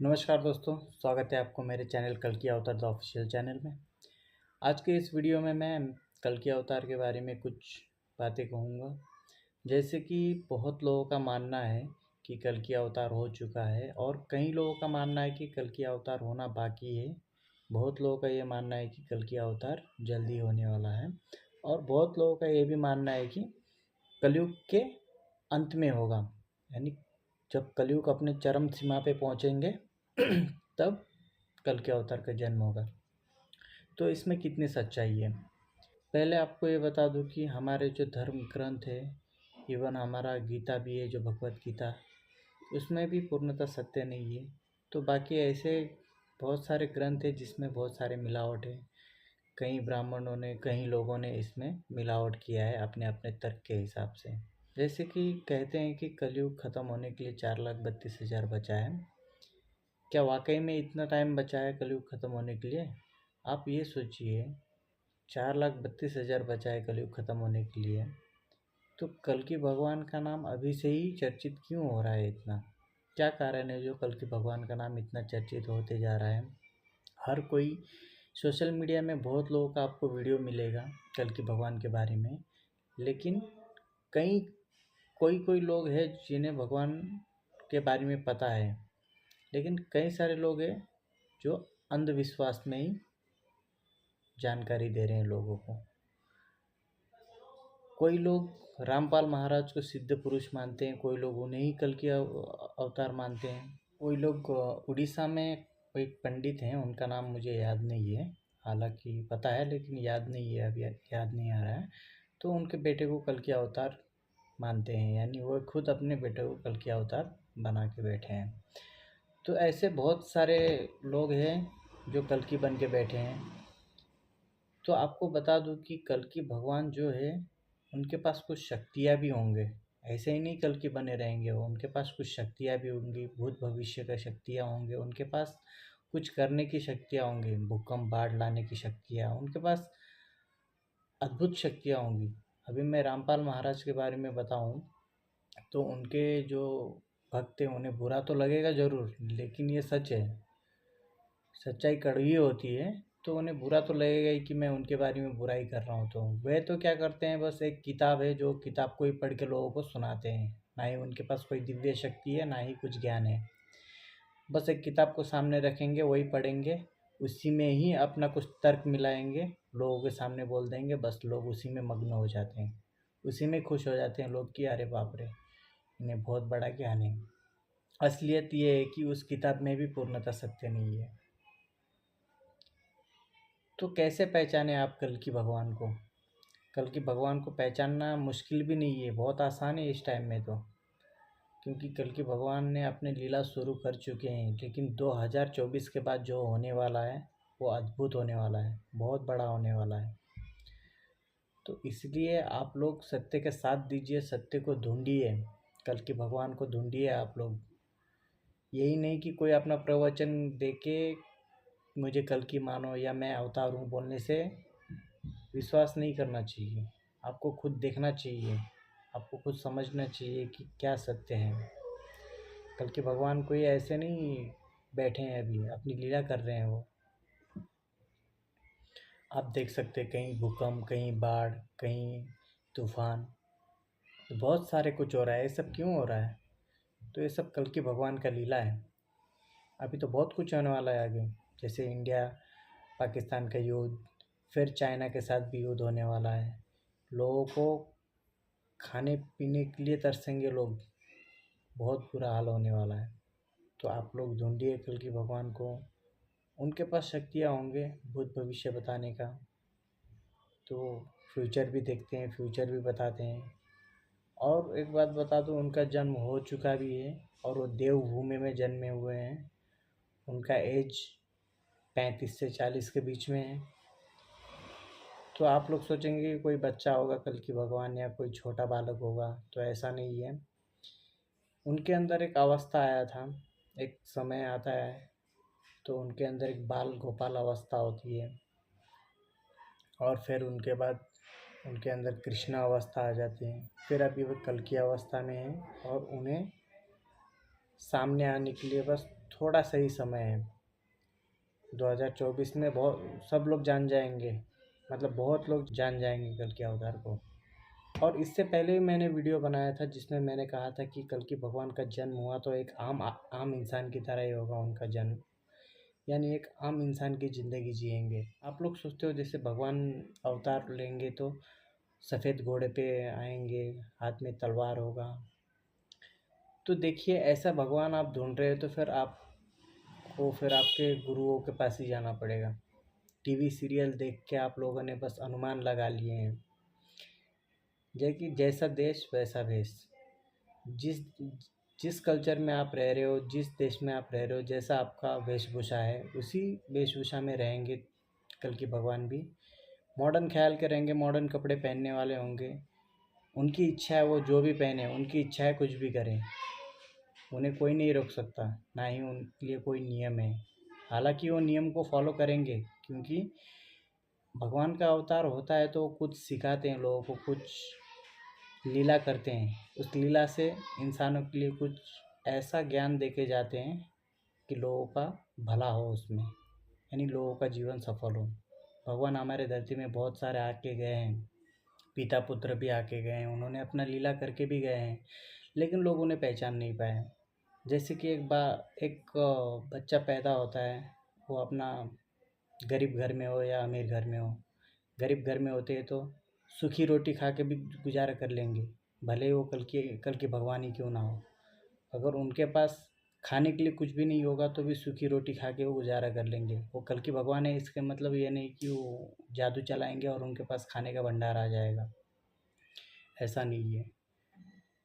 नमस्कार दोस्तों, स्वागत है आपको मेरे चैनल कल्कि अवतार द ऑफिशियल चैनल में। आज के इस वीडियो में मैं कल्कि अवतार के बारे में कुछ बातें कहूँगा। जैसे कि बहुत लोगों का मानना है कि कल्कि अवतार हो चुका है और कई लोगों का मानना है कि कल्कि अवतार होना बाकी है। बहुत लोगों का ये मानना है कि कल्कि अवतार जल्दी होने वाला है और बहुत लोगों का ये भी मानना है कि कलयुग के अंत में होगा, यानी जब कलयुग अपने चरम सीमा पे पहुँचेंगे तब कल्कि अवतार का जन्म होगा। तो इसमें कितनी सच्चाई है, पहले आपको ये बता दूं कि हमारे जो धर्म ग्रंथ है, इवन हमारा गीता भी है जो भगवत गीता, उसमें भी पूर्णतः सत्य नहीं है। तो बाकी ऐसे बहुत सारे ग्रंथ है जिसमें बहुत सारे मिलावट है। कई ब्राह्मणों ने, कई लोगों ने इसमें मिलावट किया है अपने अपने तर्क के हिसाब से। जैसे कि कहते हैं कि कलयुग ख़त्म होने के लिए 4,32,000 बचा है। क्या वाकई में इतना टाइम बचा है कलयुग ख़त्म होने के लिए? आप ये सोचिए, 4,32,000 बचा है कलयुग ख़त्म होने के लिए, तो कल्कि भगवान का नाम अभी से ही चर्चित क्यों हो रहा है इतना? क्या कारण है जो कल्कि भगवान का नाम इतना चर्चित होते जा रहा है? हर कोई सोशल मीडिया में बहुत लोगों का आपको वीडियो मिलेगा कल्कि भगवान के बारे में, लेकिन कई कोई कोई लोग हैं जिन्हें भगवान के बारे में पता है, लेकिन कई सारे लोग हैं जो अंधविश्वास में ही जानकारी दे रहे हैं लोगों को। कोई लोग रामपाल महाराज को सिद्ध पुरुष मानते हैं, कोई लोग उन्हें ही कल्कि अवतार मानते हैं। कोई लोग उड़ीसा में कोई पंडित हैं, उनका नाम मुझे याद नहीं है, हालांकि पता है लेकिन याद नहीं है, अभी याद नहीं आ रहा है। तो उनके बेटे को कल्कि अवतार मानते हैं, यानी वो खुद अपने बेटे को कल्कि अवतार बना के बैठे हैं। तो ऐसे बहुत सारे लोग हैं जो कल्कि बन के बैठे हैं। तो आपको बता दूं कि कल्कि भगवान जो है उनके पास कुछ शक्तियाँ भी होंगे, ऐसे ही नहीं कल्कि बने रहेंगे वो, उनके पास कुछ शक्तियाँ भी होंगी, भूत भविष्य का शक्तियाँ होंगे, उनके पास कुछ करने की शक्तियाँ होंगी, भूकंप बाढ़ लाने की शक्तियाँ, उनके पास अद्भुत शक्तियाँ होंगी। अभी मैं रामपाल महाराज के बारे में बताऊं तो उनके जो भक्त हैं उन्हें बुरा तो लगेगा ज़रूर, लेकिन ये सच है, सच्चाई कड़वी होती है। तो उन्हें बुरा तो लगेगा ही कि मैं उनके बारे में बुराई कर रहा हूँ। तो वे तो क्या करते हैं, बस एक किताब है, जो किताब को ही पढ़ के लोगों को सुनाते हैं। ना ही उनके पास कोई दिव्य शक्ति है, ना ही कुछ ज्ञान है। बस एक किताब को सामने रखेंगे, वही पढ़ेंगे, उसी में ही अपना कुछ तर्क मिलाएंगे, लोगों के सामने बोल देंगे, बस लोग उसी में मग्न हो जाते हैं, उसी में खुश हो जाते हैं लोग कि अरे बाप रे, इन्हें बहुत बड़ा ज्ञान है। असलियत ये है कि उस किताब में भी पूर्णतः सत्य नहीं है। तो कैसे पहचाने आप कल्कि भगवान को? कल्कि भगवान को पहचानना मुश्किल भी नहीं है, बहुत आसान है इस टाइम में तो, क्योंकि कल्कि भगवान ने अपनी लीला शुरू कर चुके हैं। लेकिन 2024 के बाद जो होने वाला है वो अद्भुत होने वाला है, बहुत बड़ा होने वाला है। तो इसलिए आप लोग सत्य के साथ दीजिए, सत्य को ढूंढिए, कल्कि भगवान को ढूंढिए आप लोग। यही नहीं कि कोई अपना प्रवचन दे के मुझे कल्कि मानो या मैं अवतार हूँ बोलने से विश्वास नहीं करना चाहिए। आपको खुद देखना चाहिए, आपको खुद समझना चाहिए कि क्या सत्य है। कल्कि भगवान कोई ऐसे नहीं बैठे हैं, अभी अपनी लीला कर रहे हैं वो। आप देख सकते हैं कहीं भूकंप, कहीं बाढ़, कहीं तूफान, तो बहुत सारे कुछ हो रहा है। ये सब क्यों हो रहा है? तो ये सब कल्कि भगवान का लीला है। अभी तो बहुत कुछ होने वाला है आगे, जैसे इंडिया पाकिस्तान का युद्ध, फिर चाइना के साथ भी युद्ध होने वाला है। लोगों को खाने पीने के लिए तरसेंगे लोग, बहुत बुरा हाल होने वाला है। तो आप लोग ढूंढिए कल्कि भगवान को, उनके पास शक्तियाँ होंगे भूत भविष्य बताने का। तो फ्यूचर भी देखते हैं, फ्यूचर भी बताते हैं। और एक बात बता दूँ, उनका जन्म हो चुका भी है और वो देवभूमि में जन्मे हुए हैं। उनका एज 35 से 40 के बीच में है। तो आप लोग सोचेंगे कि कोई बच्चा होगा कल्कि भगवान या कोई छोटा बालक होगा, तो ऐसा नहीं है। उनके अंदर एक अवस्था आया था, एक समय आता है, तो उनके अंदर एक बाल गोपाल अवस्था होती है, और फिर उनके बाद उनके अंदर कृष्णा अवस्था आ जाती है। फिर अभी वो कल्कि अवस्था में है और उन्हें सामने आने के लिए बस थोड़ा सही समय है। 2024 में बहुत सब लोग जान जाएंगे, मतलब बहुत लोग जान जाएंगे कल के अवतार को। और इससे पहले भी मैंने वीडियो बनाया था जिसमें मैंने कहा था कि कल की भगवान का जन्म हुआ तो एक आम इंसान की तरह ही होगा उनका जन्म, यानी एक आम इंसान की ज़िंदगी जिएंगे। आप लोग सोचते हो जैसे भगवान अवतार लेंगे तो सफ़ेद घोड़े पे आएंगे, हाथ में तलवार होगा। तो देखिए, ऐसा भगवान आप ढूंढ रहे हो तो फिर आपके गुरुओं के पास ही जाना पड़ेगा। टीवी सीरियल देख के आप लोगों ने बस अनुमान लगा लिए हैं। जैसा देश वैसा भेष। जिस जिस कल्चर में आप रह रहे हो, जिस देश में आप रह रहे हो, जैसा आपका वेशभूषा है उसी वेशभूषा में रहेंगे कल की भगवान भी। मॉडर्न ख्याल के रहेंगे, मॉडर्न कपड़े पहनने वाले होंगे। उनकी इच्छा है, वो जो भी पहने, उनकी इच्छा है कुछ भी करें, उन्हें कोई नहीं रोक सकता, ना ही उनके लिए कोई नियम है। हालांकि वो नियम को फॉलो करेंगे, क्योंकि भगवान का अवतार होता है तो कुछ सिखाते हैं लोगों को, कुछ लीला करते हैं। उस लीला से इंसानों के लिए कुछ ऐसा ज्ञान देके जाते हैं कि लोगों का भला हो उसमें, यानी लोगों का जीवन सफल हो। भगवान हमारे धरती में बहुत सारे आके गए हैं, पिता पुत्र भी आके गए हैं, उन्होंने अपना लीला करके भी गए हैं, लेकिन लोग उन्हें पहचान नहीं पाए। जैसे कि एक बच्चा पैदा होता है, वो अपना गरीब घर में हो या अमीर घर में हो। गरीब घर में होते हैं तो सूखी रोटी खा के भी गुजारा कर लेंगे, भले ही वो कल की भगवान ही क्यों ना हो। अगर उनके पास खाने के लिए कुछ भी नहीं होगा तो भी सूखी रोटी खा के वो गुजारा कर लेंगे। वो कल की भगवान है, इसके मतलब ये नहीं कि वो जादू चलाएंगे और उनके पास खाने का भंडार आ जाएगा, ऐसा नहीं है।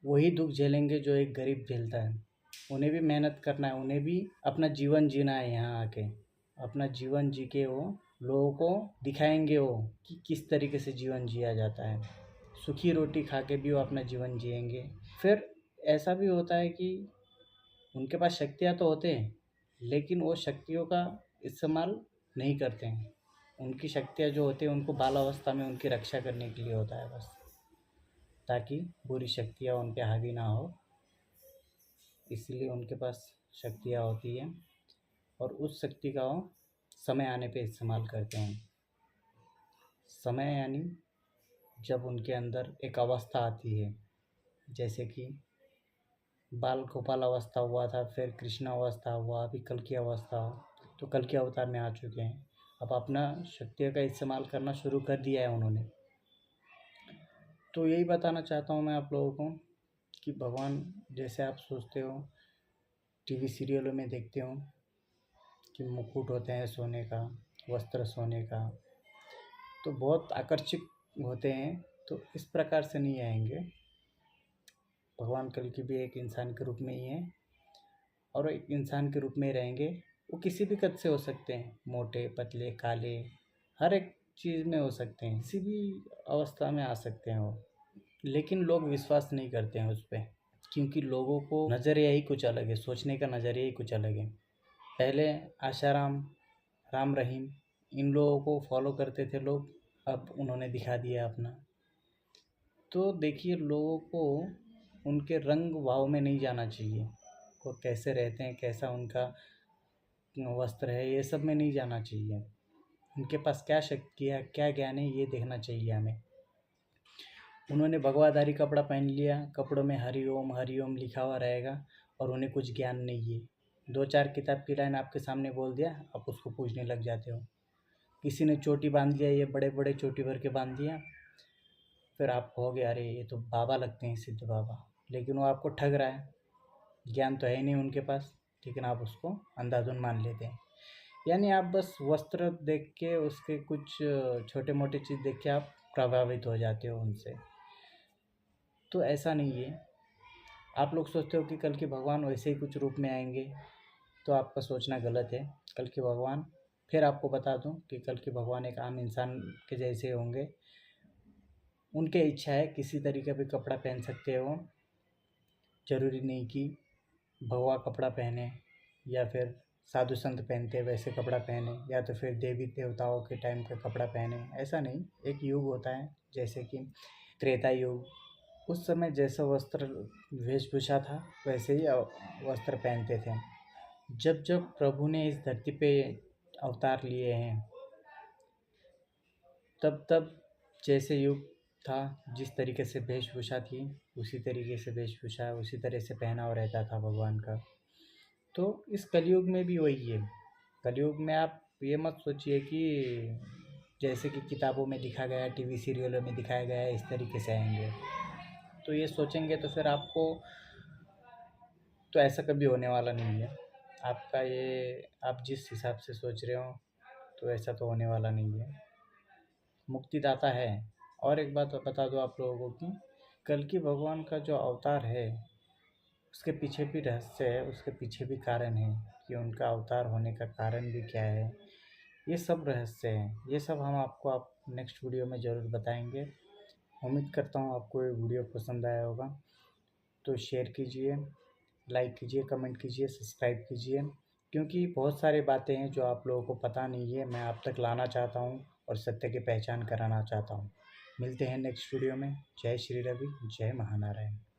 वही दुख झेलेंगे जो एक गरीब झेलता है। उन्हें भी मेहनत करना है, उन्हें भी अपना जीवन जीना है। यहाँ आके अपना जीवन जी के वो लोगों को दिखाएंगे वो कि किस तरीके से जीवन जिया जाता है। सूखी रोटी खा के भी वो अपना जीवन जिएंगे। फिर ऐसा भी होता है कि उनके पास शक्तियाँ तो होते हैं, लेकिन वो शक्तियों का इस्तेमाल नहीं करते हैं। उनकी शक्तियाँ जो होती हैं उनको बालावस्था में उनकी रक्षा करने के लिए होता है बस, ताकि बुरी शक्तियाँ उन पे हावी ना हो। इसलिए उनके पास शक्तियाँ होती हैं और उस शक्ति का वो समय आने पे इस्तेमाल करते हैं। समय यानी जब उनके अंदर एक अवस्था आती है, जैसे कि बाल गोपाल अवस्था हुआ था, फिर कृष्ण अवस्था हुआ, अभी कल की अवस्था हो, तो कल के अवतार में आ चुके हैं। अब अपना शक्तियों का इस्तेमाल करना शुरू कर दिया है उन्होंने। तो यही बताना चाहता हूँ मैं आप लोगों को कि भगवान जैसे आप सोचते हो, टीवी सीरियलों में देखते हो कि मुकुट होते हैं सोने का, वस्त्र सोने का, तो बहुत आकर्षक होते हैं। तो इस प्रकार से नहीं आएंगे। भगवान कल की भी एक इंसान के रूप में ही है और एक इंसान के रूप में ही रहेंगे। वो किसी भी कद से हो सकते हैं, मोटे पतले काले, हर एक चीज़ में हो सकते हैं, किसी भी अवस्था में आ सकते हैं वो। लेकिन लोग विश्वास नहीं करते हैं उस पर, क्योंकि लोगों को नज़रिया ही कुछ अलग है, सोचने का नज़रिया ही कुछ अलग है। पहले आशाराम, राम रहीम, इन लोगों को फॉलो करते थे लोग, अब उन्होंने दिखा दिया अपना। तो देखिए, लोगों को उनके रंग भाव में नहीं जाना चाहिए, वो कैसे रहते हैं, कैसा उनका वस्त्र है, ये सब में नहीं जाना चाहिए। उनके पास क्या शक्ति है, क्या ज्ञान है, ये देखना चाहिए हमें। उन्होंने भगवाधारी कपड़ा पहन लिया, कपड़ों में हरि ओम लिखा हुआ रहेगा और उन्हें कुछ ज्ञान नहीं है। 2-4 किताब की लाइन आपके सामने बोल दिया, आप उसको पूछने लग जाते हो। किसी ने चोटी बांध लिया, ये बड़े बड़े चोटी भर के बांध दिया, फिर आप कहोगे अरे ये तो बाबा लगते हैं, सिद्ध बाबा। लेकिन वो आपको ठग रहा है, ज्ञान तो है ही नहीं उनके पास, लेकिन आप उसको अंधाधुन मान लेते हैं। यानी आप बस वस्त्र देख के, उसके कुछ छोटे मोटे चीज़ देख के आप प्रभावित हो जाते हो उनसे। तो ऐसा नहीं है। आप लोग सोचते हो कि कल के भगवान वैसे ही कुछ रूप में आएंगे, तो आपका सोचना गलत है। कल के भगवान, फिर आपको बता दूं कि कल के भगवान एक आम इंसान के जैसे होंगे। उनके इच्छा है किसी तरीके पे कपड़ा पहन सकते हो, ज़रूरी नहीं कि भगवा कपड़ा पहने या फिर साधु संत पहनते वैसे कपड़ा पहने, या तो फिर देवी देवताओं के टाइम का कपड़ा पहने, ऐसा नहीं। एक युग होता है जैसे कि त्रेता युग, उस समय जैसा वस्त्र वेशभूषा था वैसे ही वस्त्र पहनते थे। जब जब प्रभु ने इस धरती पे अवतार लिए हैं, तब तब जैसे युग था, जिस तरीके से वेशभूषा थी, उसी तरीके से वेशभूषा, उसी तरह से पहनावा रहता था भगवान का। तो इस कलयुग में भी वही है। कलयुग में आप ये मत सोचिए कि जैसे कि किताबों में दिखा गया है, टीवी सीरियलों में दिखाया गया है, इस तरीके से आएंगे। तो ये सोचेंगे तो फिर आपको, तो ऐसा कभी होने वाला नहीं है। आपका ये, आप जिस हिसाब से सोच रहे हो, तो ऐसा तो होने वाला नहीं है। मुक्तिदाता है। और एक बात बता दूँ आप लोगों को कि कल्कि भगवान का जो अवतार है, उसके पीछे भी रहस्य है, उसके पीछे भी कारण है कि उनका अवतार होने का कारण भी क्या है। ये सब रहस्य हैं। ये सब हम आपको नेक्स्ट वीडियो में ज़रूर बताएंगे। उम्मीद करता हूँ आपको ये वीडियो पसंद आया होगा। तो शेयर कीजिए, लाइक कीजिए, कमेंट कीजिए, सब्सक्राइब कीजिए, क्योंकि बहुत सारी बातें हैं जो आप लोगों को पता नहीं है, मैं आप तक लाना चाहता हूँ और सत्य की पहचान कराना चाहता हूँ। मिलते हैं नेक्स्ट वीडियो में। जय श्री रवि, जय महानारायण।